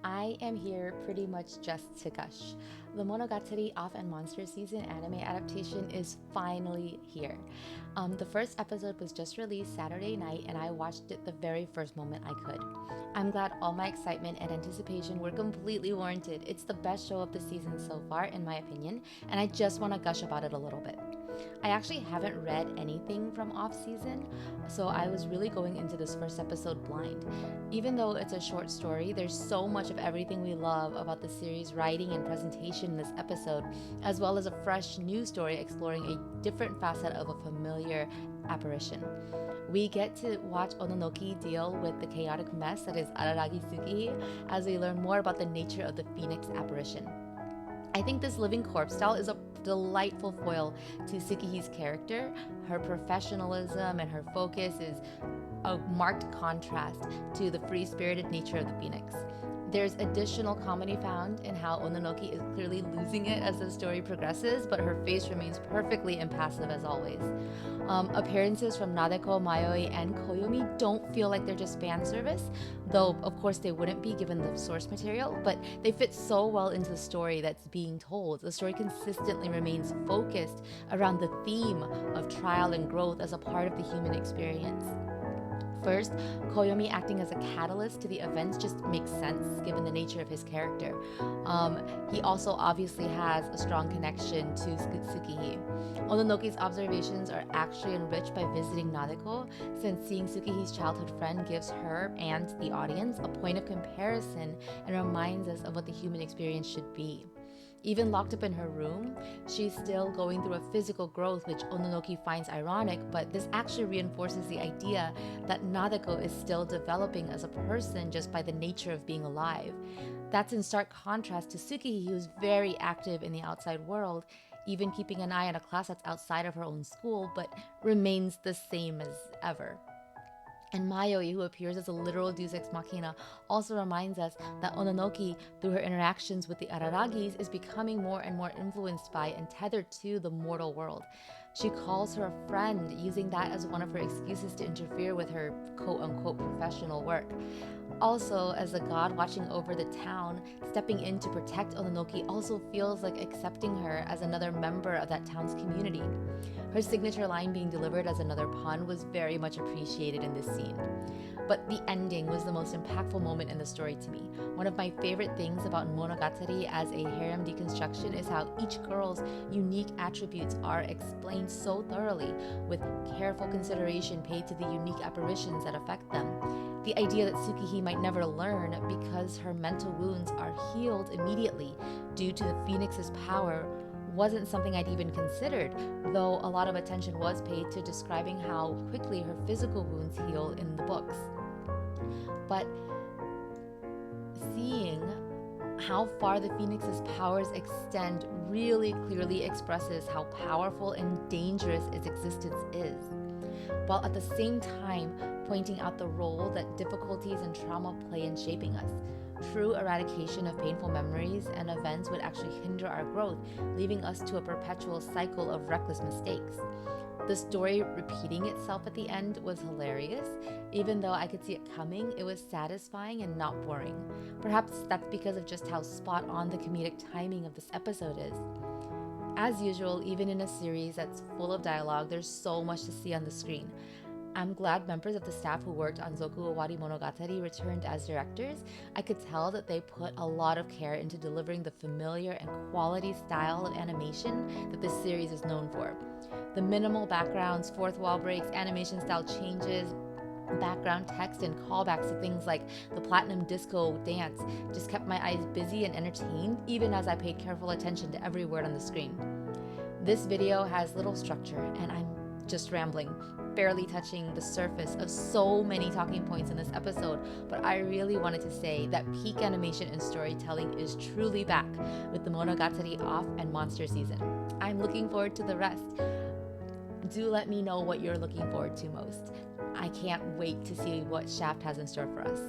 I am here pretty much just to gush. The Monogatari Off and Monster season anime adaptation is finally here. The first episode was just released Saturday night, and I watched it the very first moment I could. I'm glad all my excitement and anticipation were completely warranted. It's the best show of the season so far, in my opinion, and I just want to gush about it a little bit. I actually haven't read anything from off season, so I was really going into this first episode blind. Even though it's a short story, there's so much of everything we love about the series' writing and presentation in this episode, as well as a fresh new story exploring a different facet of a familiar apparition. We get to watch Ononoki deal with the chaotic mess that is Araragi Tsukihi as we learn more about the nature of the Phoenix apparition. I think this living corpse doll is a delightful foil to Tsukihi's character. Her professionalism and her focus is a marked contrast to the free-spirited nature of the Phoenix. There's additional comedy found in how Ononoki is clearly losing it as the story progresses, but her face remains perfectly impassive as always. Appearances from Nadeko, Mayoi, and Koyomi don't feel like they're just fan service, though of course they wouldn't be given the source material, but they fit so well into the story that's being told. The story consistently remains focused around the theme of trial and growth as a part of the human experience. First, Koyomi acting as a catalyst to the events just makes sense given the nature of his character. He also obviously has a strong connection to Tsukihi. Ononoki's observations are actually enriched by visiting Nadeko, since seeing Tsukihi's childhood friend gives her and the audience a point of comparison and reminds us of what the human experience should be. Even locked up in her room, she's still going through a physical growth which Ononoki finds ironic, but this actually reinforces the idea that Nadeko is still developing as a person just by the nature of being alive. That's in stark contrast to Tsukihi, who's very active in the outside world, even keeping an eye on a class that's outside of her own school, but remains the same as ever. And Mayoi, who appears as a literal deus ex machina, also reminds us that Ononoki, through her interactions with the Araragis, is becoming more and more influenced by and tethered to the mortal world. She calls her a friend, using that as one of her excuses to interfere with her quote-unquote professional work. Also, as a god watching over the town, stepping in to protect Ononoki also feels like accepting her as another member of that town's community. Her signature line being delivered as another pun was very much appreciated in this scene. But the ending was the most impactful moment in the story to me. One of my favorite things about Monogatari as a harem deconstruction is how each girl's unique attributes are explained so thoroughly, with careful consideration paid to the unique apparitions that affect them. The idea that Tsukihi might never learn because her mental wounds are healed immediately due to the Phoenix's power wasn't something I'd even considered, though a lot of attention was paid to describing how quickly her physical wounds heal in the books. But seeing how far the Phoenix's powers extend really clearly expresses how powerful and dangerous its existence is, while at the same time pointing out the role that difficulties and trauma play in shaping us. True eradication of painful memories and events would actually hinder our growth, leaving us to a perpetual cycle of reckless mistakes. The story repeating itself at the end was hilarious. Even though I could see it coming, it was satisfying and not boring. Perhaps that's because of just how spot on the comedic timing of this episode is. As usual, even in a series that's full of dialogue, there's so much to see on the screen. I'm glad members of the staff who worked on Zoku Owari Monogatari returned as directors. I could tell that they put a lot of care into delivering the familiar and quality style of animation that this series is known for. The minimal backgrounds, fourth wall breaks, animation style changes, background text, and callbacks to things like the platinum disco dance just kept my eyes busy and entertained, even as I paid careful attention to every word on the screen. This video has little structure, and I'm just rambling, barely touching the surface of so many talking points in this episode, but I really wanted to say that peak animation and storytelling is truly back with the Monogatari Off and Monster season. I'm looking forward to the rest. Do let me know what you're looking forward to most. I can't wait to see what Shaft has in store for us.